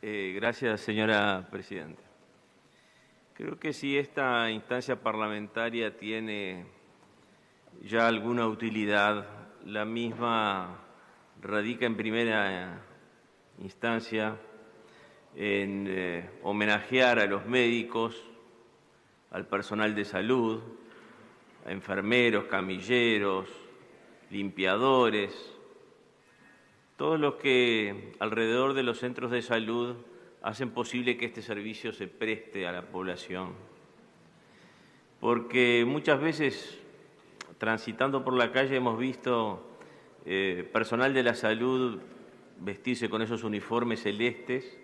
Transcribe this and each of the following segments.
Gracias, señora presidenta. Creo que si esta instancia parlamentaria tiene ya alguna utilidad, la misma radica en primera instancia en homenajear a los médicos, al personal de salud, a enfermeros, camilleros, limpiadores, todos los que alrededor de los centros de salud hacen posible que este servicio se preste a la población. Porque muchas veces, transitando por la calle, hemos visto personal de la salud vestirse con esos uniformes celestes,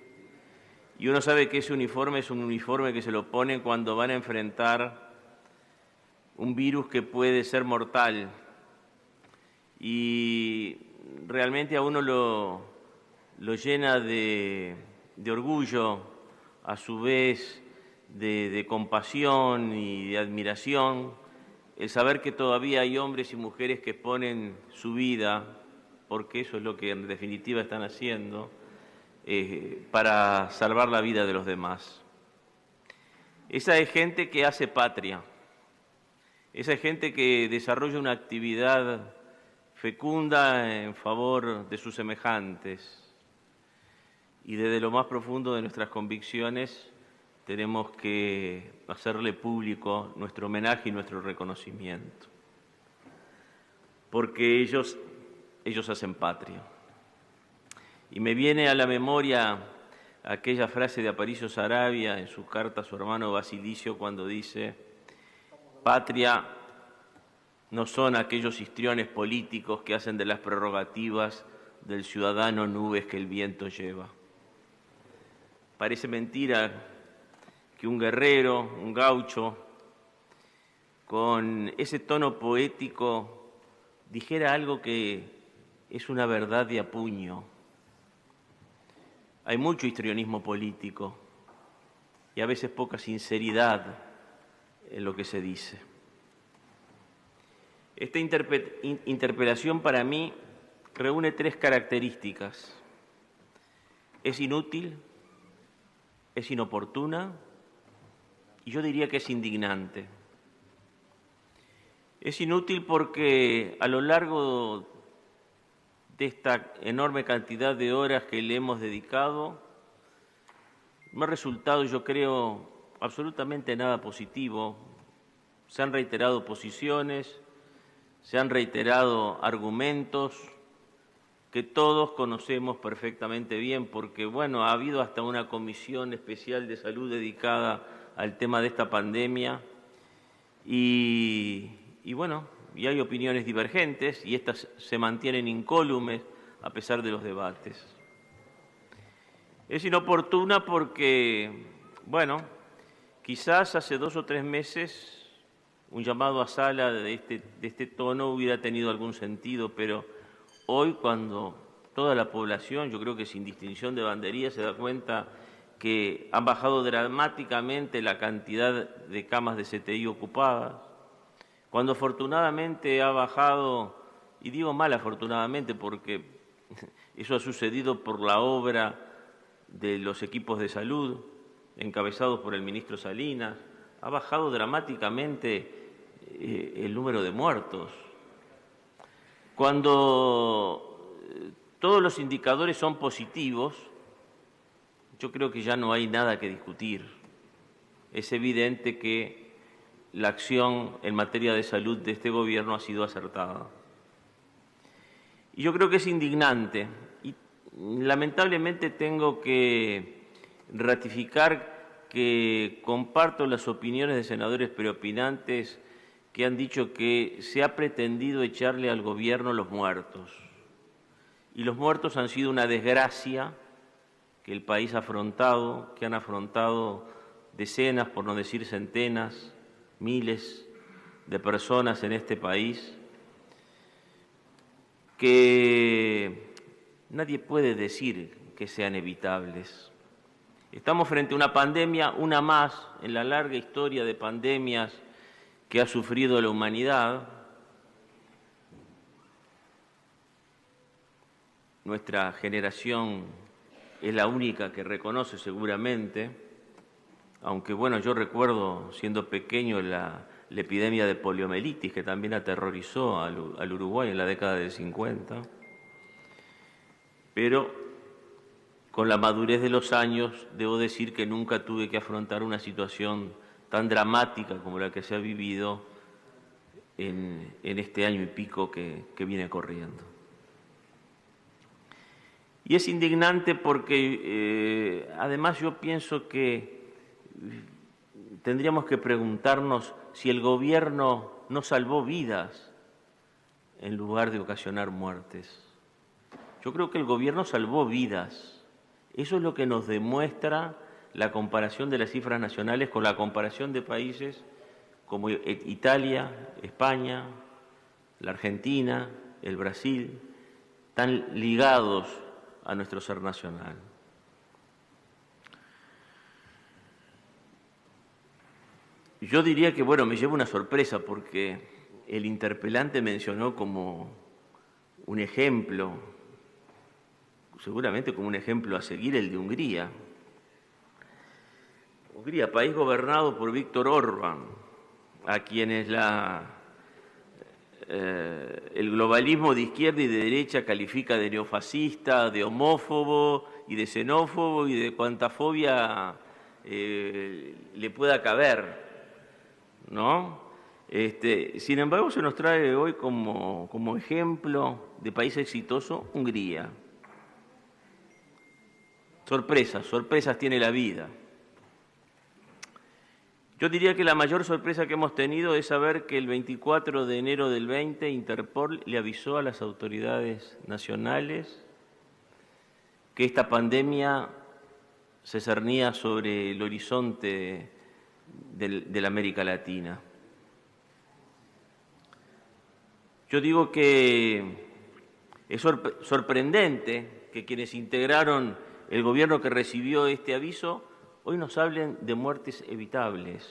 y uno sabe que ese uniforme es un uniforme que se lo ponen cuando van a enfrentar un virus que puede ser mortal. Y realmente a uno lo llena de orgullo, a su vez de compasión y de admiración, el saber que todavía hay hombres y mujeres que ponen su vida, porque eso es lo que en definitiva están haciendo, para salvar la vida de los demás. Esa es gente que hace patria, esa es gente que desarrolla una actividad fecunda en favor de sus semejantes, y desde lo más profundo de nuestras convicciones tenemos que hacerle público nuestro homenaje y nuestro reconocimiento, porque ellos hacen patria. Y me viene a la memoria aquella frase de Aparicio Saravia en su carta a su hermano Basilicio cuando dice: patria no son aquellos histriones políticos que hacen de las prerrogativas del ciudadano nubes que el viento lleva. Parece mentira que un guerrero, un gaucho, con ese tono poético, dijera algo que es una verdad de a puño. Hay mucho histrionismo político y a veces poca sinceridad en lo que se dice. Esta interpelación para mí reúne tres características: es inútil, es inoportuna y yo diría que es indignante. Es inútil porque a lo largo de esta enorme cantidad de horas que le hemos dedicado, no ha resultado, yo creo, absolutamente nada positivo. Se han reiterado posiciones, se han reiterado argumentos que todos conocemos perfectamente bien, porque, bueno, ha habido hasta una comisión especial de salud dedicada al tema de esta pandemia y hay opiniones divergentes y estas se mantienen incólumes a pesar de los debates. Es inoportuna porque, quizás hace 2 o 3 meses un llamado a sala de este tono hubiera tenido algún sentido, pero hoy, cuando toda la población, yo creo que sin distinción de bandería, se da cuenta que han bajado dramáticamente la cantidad de camas de CTI ocupadas, cuando afortunadamente ha bajado, y digo mal afortunadamente porque eso ha sucedido por la obra de los equipos de salud, encabezados por el ministro Salinas, ha bajado dramáticamente el número de muertos. Cuando todos los indicadores son positivos, yo creo que ya no hay nada que discutir. Es evidente que la acción en materia de salud de este gobierno ha sido acertada. Y yo creo que es indignante y lamentablemente tengo que ratificar que comparto las opiniones de senadores preopinantes que han dicho que se ha pretendido echarle al gobierno los muertos. Y los muertos han sido una desgracia que el país ha afrontado, que han afrontado decenas, por no decir centenas, miles de personas en este país, que nadie puede decir que sean evitables. Estamos frente a una pandemia, una más en la larga historia de pandemias que ha sufrido la humanidad. Nuestra generación es la única que reconoce seguramente, aunque bueno, yo recuerdo siendo pequeño la epidemia de poliomielitis que también aterrorizó al Uruguay en la década del 50, pero con la madurez de los años debo decir que nunca tuve que afrontar una situación tan dramática como la que se ha vivido en este año y pico que viene corriendo. Y es indignante porque además yo pienso que tendríamos que preguntarnos si el gobierno no salvó vidas en lugar de ocasionar muertes. Yo creo que el gobierno salvó vidas. Eso es lo que nos demuestra la comparación de las cifras nacionales con la comparación de países como Italia, España, la Argentina, el Brasil, tan ligados a nuestro ser nacional. Yo diría que, bueno, me lleva una sorpresa porque el interpelante mencionó como un ejemplo, seguramente como un ejemplo a seguir, el de Hungría. Hungría, país gobernado por Víctor Orbán, a quienes el globalismo de izquierda y de derecha califica de neofascista, de homófobo y de xenófobo y de cuanta fobia le pueda caber, ¿no? Sin embargo, se nos trae hoy como ejemplo de país exitoso Hungría. Sorpresas tiene la vida. Yo diría que la mayor sorpresa que hemos tenido es saber que el 24 de enero del 20 Interpol le avisó a las autoridades nacionales que esta pandemia se cernía sobre el horizonte de la América Latina. Yo digo que es sorprendente que quienes integraron el gobierno que recibió este aviso hoy nos hablen de muertes evitables.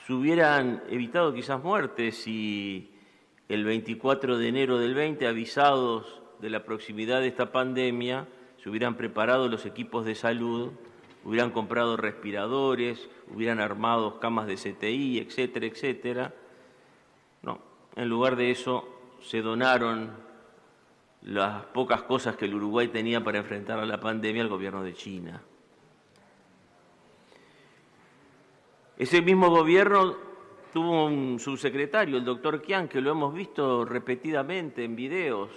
Se hubieran evitado quizás muertes si el 24 de enero del 20, avisados de la proximidad de esta pandemia, se hubieran preparado los equipos de salud, hubieran comprado respiradores, hubieran armado camas de CTI, etcétera, etcétera. No, en lugar de eso se donaron las pocas cosas que el Uruguay tenía para enfrentar a la pandemia al gobierno de China. Ese mismo gobierno tuvo un subsecretario, el doctor Qian, que lo hemos visto repetidamente en videos.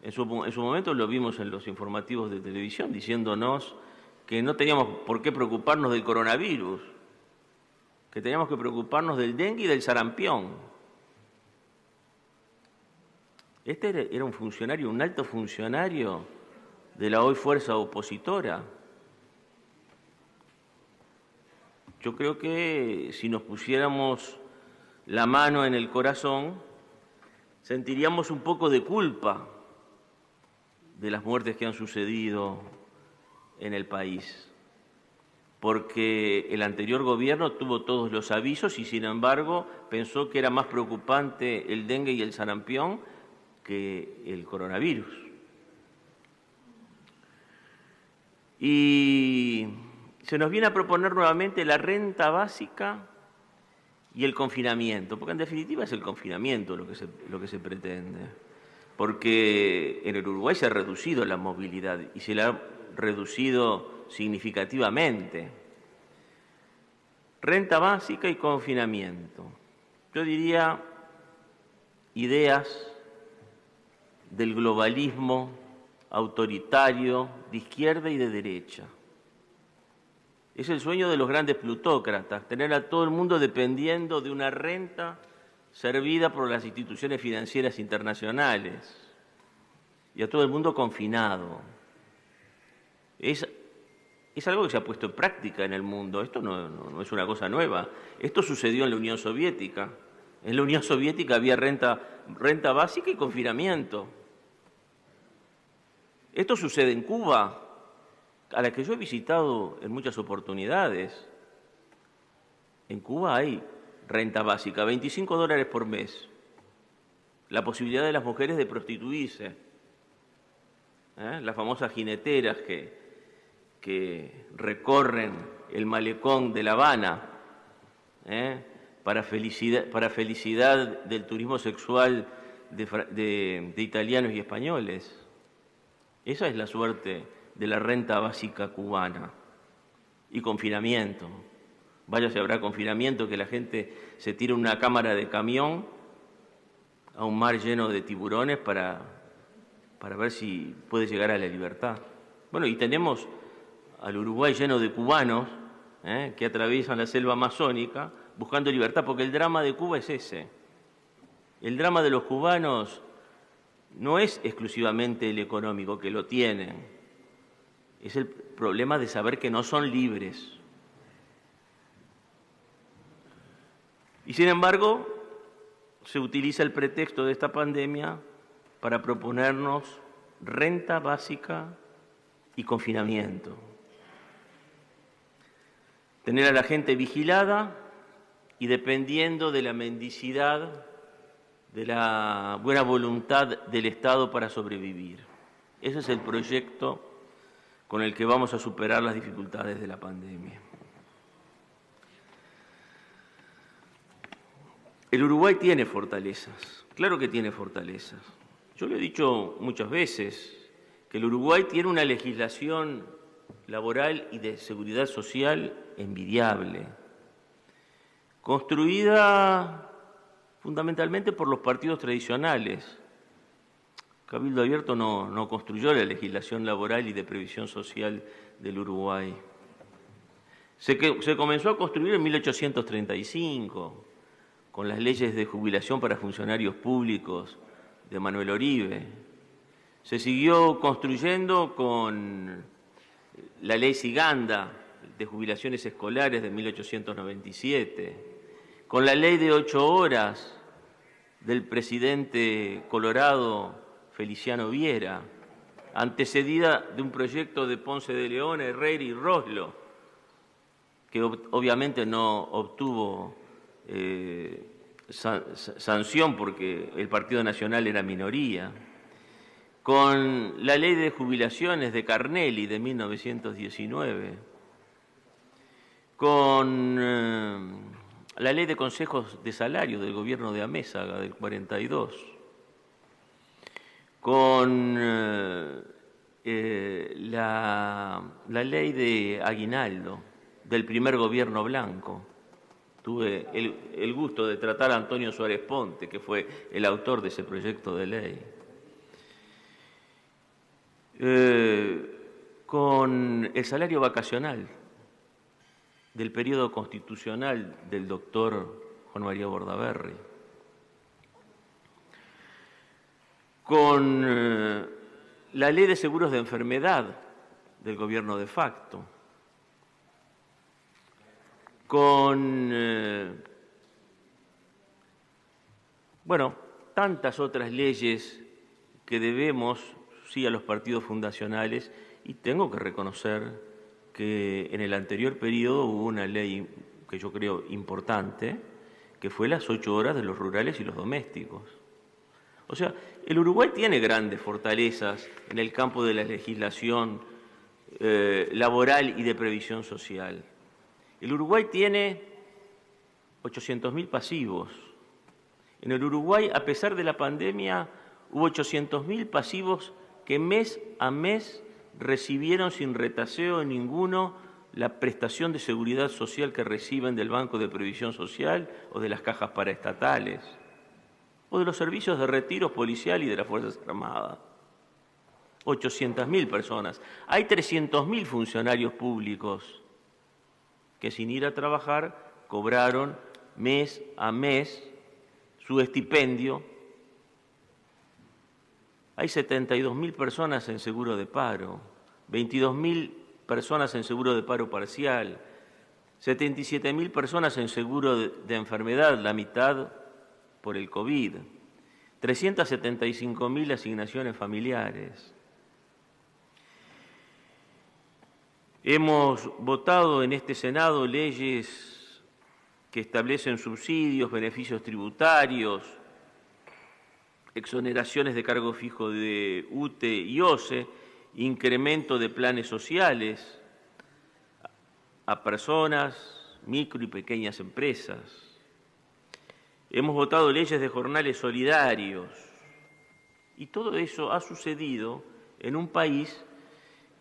En su momento lo vimos en los informativos de televisión, diciéndonos que no teníamos por qué preocuparnos del coronavirus, que teníamos que preocuparnos del dengue y del sarampión. Este era un funcionario, un alto funcionario de la hoy fuerza opositora. Yo creo que si nos pusiéramos la mano en el corazón, sentiríamos un poco de culpa de las muertes que han sucedido en el país, porque el anterior gobierno tuvo todos los avisos y sin embargo pensó que era más preocupante el dengue y el sarampión que el coronavirus. Y se nos viene a proponer nuevamente la renta básica y el confinamiento, porque en definitiva es el confinamiento lo que se pretende, porque en el Uruguay se ha reducido la movilidad y se la ha reducido significativamente. Renta básica y confinamiento. Yo diría ideas del globalismo autoritario de izquierda y de derecha. Es el sueño de los grandes plutócratas, tener a todo el mundo dependiendo de una renta servida por las instituciones financieras internacionales y a todo el mundo confinado. Es algo que se ha puesto en práctica en el mundo. Esto no es una cosa nueva. Esto sucedió en la Unión Soviética. En la Unión Soviética había renta básica y confinamiento. Esto sucede en Cuba, a la que yo he visitado en muchas oportunidades. En Cuba hay renta básica, $25 por mes. La posibilidad de las mujeres de prostituirse. las famosas jineteras que recorren el malecón de La Habana, para felicidad del turismo sexual de italianos y españoles. Esa es la suerte de la renta básica cubana. Y confinamiento. Vaya si habrá confinamiento, que la gente se tire una cámara de camión a un mar lleno de tiburones para ver si puede llegar a la libertad. Bueno, y tenemos al Uruguay lleno de cubanos que atraviesan la selva amazónica buscando libertad, porque el drama de Cuba es ese. El drama de los cubanos no es exclusivamente el económico, que lo tienen, es el problema de saber que no son libres. Y sin embargo, se utiliza el pretexto de esta pandemia para proponernos renta básica y confinamiento. Tener a la gente vigilada y dependiendo de la mendicidad, de la buena voluntad del Estado para sobrevivir. Ese es el proyecto con el que vamos a superar las dificultades de la pandemia. El Uruguay tiene fortalezas, claro que tiene fortalezas. Yo lo he dicho muchas veces, que el Uruguay tiene una legislación laboral y de seguridad social envidiable, construida fundamentalmente por los partidos tradicionales. Cabildo Abierto no construyó la legislación laboral y de previsión social del Uruguay. Se comenzó a construir en 1835, con las leyes de jubilación para funcionarios públicos de Manuel Oribe. Se siguió construyendo con la ley Siganda de jubilaciones escolares de 1897, con la ley de 8 horas del presidente colorado Feliciano Viera, antecedida de un proyecto de Ponce de León, Herrera y Roslo, que obviamente no obtuvo sanción porque el Partido Nacional era minoría, con la ley de jubilaciones de Carnelli de 1919, con la ley de consejos de salario del gobierno de Amézaga del 42, con la ley de aguinaldo del primer gobierno blanco. Tuve el gusto de tratar a Antonio Suárez Ponte, que fue el autor de ese proyecto de ley. Con el salario vacacional del periodo constitucional del doctor Juan María Bordaberry. Con la ley de seguros de enfermedad del gobierno de facto. Con, tantas otras leyes que debemos, sí, a los partidos fundacionales, y tengo que reconocer que en el anterior periodo hubo una ley que yo creo importante, que fue las 8 horas de los rurales y los domésticos. O sea, el Uruguay tiene grandes fortalezas en el campo de la legislación laboral y de previsión social. El Uruguay tiene 800.000 pasivos. En el Uruguay, a pesar de la pandemia, hubo 800.000 pasivos que mes a mes recibieron sin retaseo ninguno la prestación de seguridad social que reciben del Banco de Previsión Social o de las cajas paraestatales o de los servicios de retiro policial y de las Fuerzas Armadas. 800.000 personas. Hay 300.000 funcionarios públicos que sin ir a trabajar cobraron mes a mes su estipendio. Hay 72.000 personas en seguro de paro, 22.000 personas en seguro de paro parcial, 77.000 personas en seguro de enfermedad, la mitad por el COVID, 375.000 asignaciones familiares. Hemos votado en este Senado leyes que establecen subsidios, beneficios tributarios, exoneraciones de cargo fijo de UTE y OCE, incremento de planes sociales a personas, micro y pequeñas empresas. Hemos votado leyes de jornales solidarios y todo eso ha sucedido en un país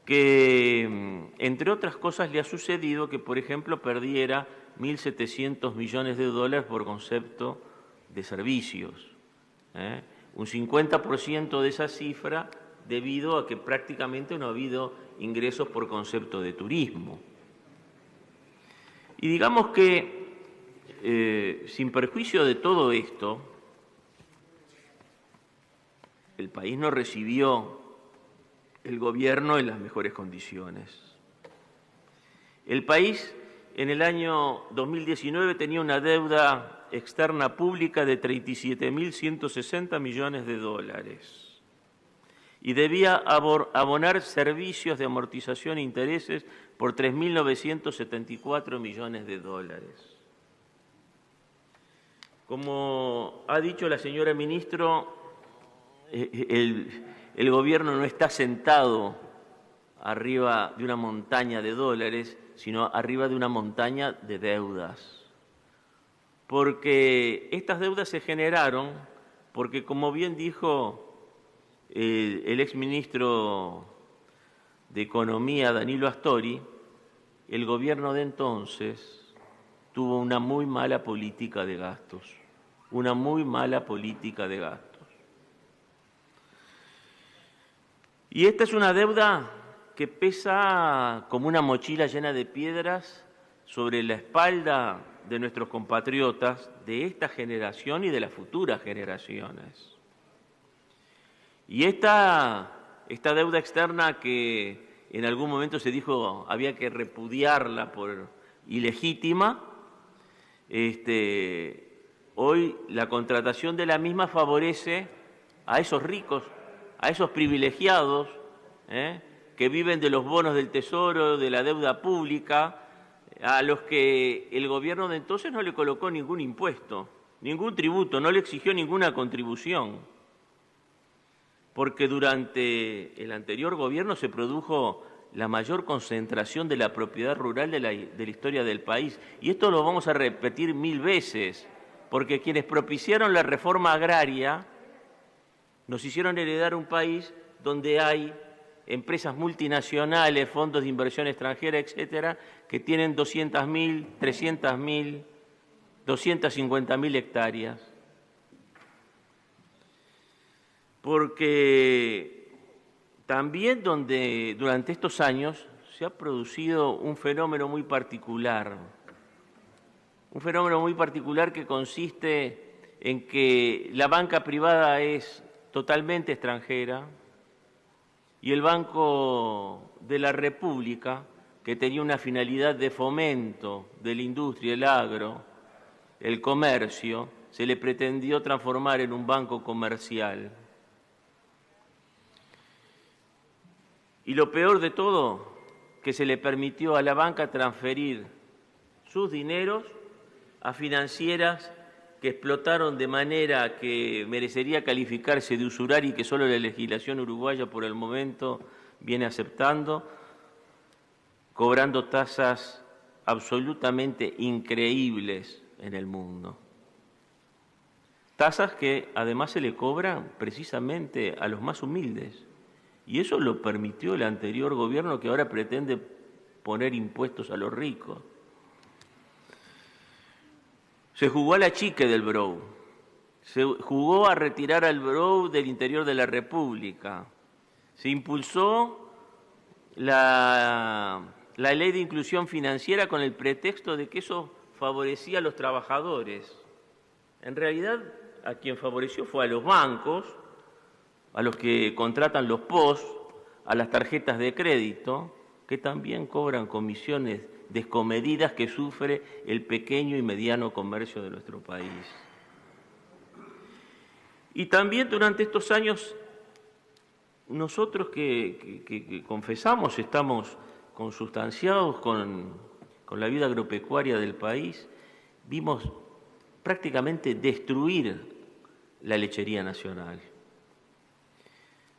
que, entre otras cosas, le ha sucedido que, por ejemplo, perdiera 1.700 millones de dólares por concepto de servicios. Un 50% de esa cifra debido a que prácticamente no ha habido ingresos por concepto de turismo. Y digamos que, sin perjuicio de todo esto, el país no recibió el gobierno en las mejores condiciones. El país en el año 2019 tenía una deuda externa pública de 37.160 millones de dólares y debía abonar servicios de amortización e intereses por 3.974 millones de dólares. Como ha dicho la señora ministro, el gobierno no está sentado arriba de una montaña de dólares, sino arriba de una montaña de deudas. Porque estas deudas se generaron porque, como bien dijo el exministro de Economía, Danilo Astori, el gobierno de entonces tuvo una muy mala política de gastos, una muy mala política de gastos. Y esta es una deuda que pesa como una mochila llena de piedras sobre la espalda de nuestros compatriotas de esta generación y de las futuras generaciones. Y esta deuda externa que en algún momento se dijo había que repudiarla por ilegítima, hoy la contratación de la misma favorece a esos ricos, a esos privilegiados, que viven de los bonos del Tesoro, de la deuda pública, a los que el gobierno de entonces no le colocó ningún impuesto, ningún tributo, no le exigió ninguna contribución, porque durante el anterior gobierno se produjo la mayor concentración de la propiedad rural de la historia del país. Y esto lo vamos a repetir 1000 veces, porque quienes propiciaron la reforma agraria nos hicieron heredar un país donde hay empresas multinacionales, fondos de inversión extranjera, etcétera, que tienen 200.000, 300.000, 250.000 hectáreas. Porque también durante estos años se ha producido un fenómeno muy particular que consiste en que la banca privada es totalmente extranjera y el Banco de la República, que tenía una finalidad de fomento de la industria, el agro, el comercio, se le pretendió transformar en un banco comercial. Y lo peor de todo, que se le permitió a la banca transferir sus dineros a financieras que explotaron de manera que merecería calificarse de usuraria y que solo la legislación uruguaya por el momento viene aceptando, cobrando tasas absolutamente increíbles en el mundo. Tasas que además se le cobran precisamente a los más humildes. Y eso lo permitió el anterior gobierno, que ahora pretende poner impuestos a los ricos. Se jugó a la chique del BROU, se jugó a retirar al BROU del interior de la República, se impulsó la ley de inclusión financiera con el pretexto de que eso favorecía a los trabajadores. En realidad, a quien favoreció fue a los bancos, a los que contratan los POS, a las tarjetas de crédito, que también cobran comisiones descomedidas que sufre el pequeño y mediano comercio de nuestro país. Y también durante estos años, nosotros que confesamos estamos consustanciados con la vida agropecuaria del país, vimos prácticamente destruir la lechería nacional.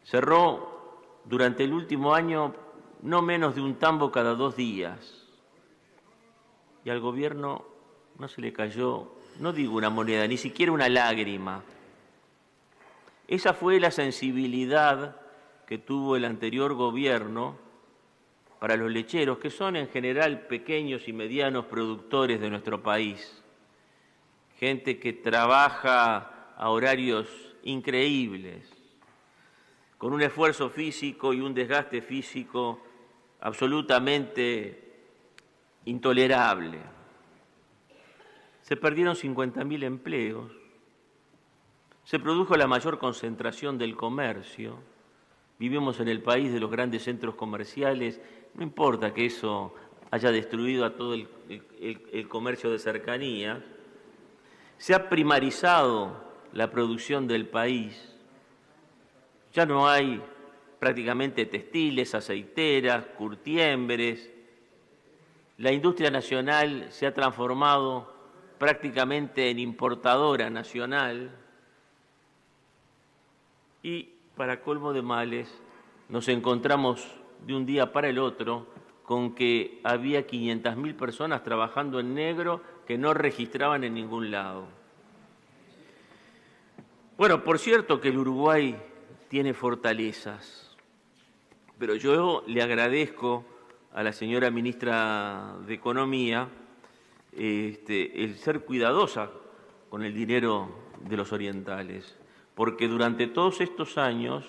Cerró durante el último año no menos de un tambo cada 2 días. Y al gobierno no se le cayó, no digo una moneda, ni siquiera una lágrima. Esa fue la sensibilidad que tuvo el anterior gobierno para los lecheros, que son en general pequeños y medianos productores de nuestro país. Gente que trabaja a horarios increíbles, con un esfuerzo físico y un desgaste físico absolutamente intolerable. Se perdieron 50.000 empleos, se produjo la mayor concentración del comercio, vivimos en el país de los grandes centros comerciales, no importa que eso haya destruido a todo el comercio de cercanía, se ha primarizado la producción del país, ya no hay prácticamente textiles, aceiteras, curtiembres, la industria nacional se ha transformado prácticamente en importadora nacional y, para colmo de males, nos encontramos de un día para el otro con que había 500.000 personas trabajando en negro que no registraban en ningún lado. Bueno, por cierto que el Uruguay tiene fortalezas, pero yo le agradezco a la señora ministra de Economía el ser cuidadosa con el dinero de los orientales, porque durante todos estos años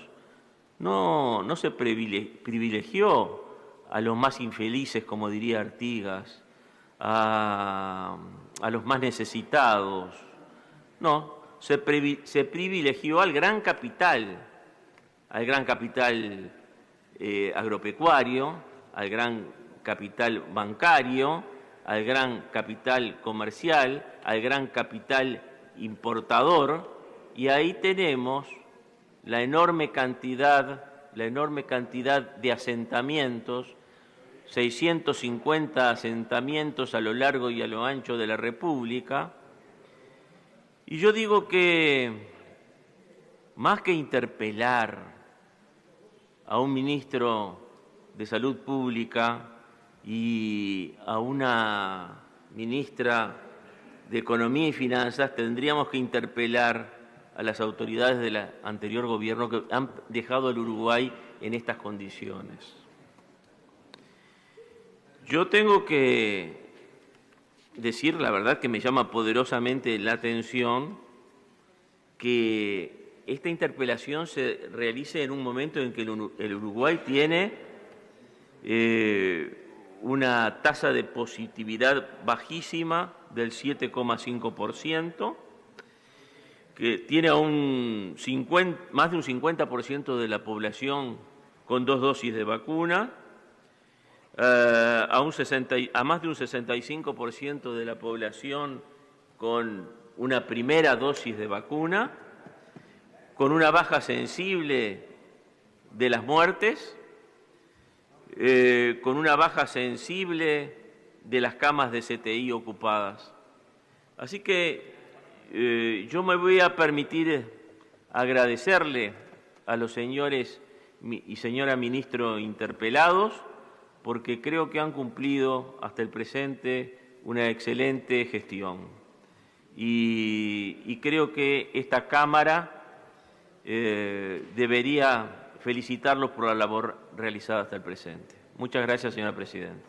no se privilegió a los más infelices, como diría Artigas, a los más necesitados. No, se privilegió al gran capital agropecuario, al gran capital bancario, al gran capital comercial, al gran capital importador, y ahí tenemos la enorme cantidad de asentamientos, 650 asentamientos a lo largo y a lo ancho de la República. Y yo digo que más que interpelar a un ministro de Salud Pública y a una ministra de Economía y Finanzas, tendríamos que interpelar a las autoridades del anterior gobierno que han dejado al Uruguay en estas condiciones. Yo tengo que decir, la verdad, que me llama poderosamente la atención que esta interpelación se realice en un momento en que el Uruguay tiene una tasa de positividad bajísima del 7,5%, que tiene a más de un 50% de la población con 2 dosis de vacuna, a más de un 65% de la población con una primera dosis de vacuna, con una baja sensible de las muertes, con una baja sensible de las camas de CTI ocupadas. Así que yo me voy a permitir agradecerle a los señores y señora ministro interpelados, porque creo que han cumplido hasta el presente una excelente gestión. Y creo que esta Cámara debería felicitarlos por la labor realizada hasta el presente. Muchas gracias, señora presidenta.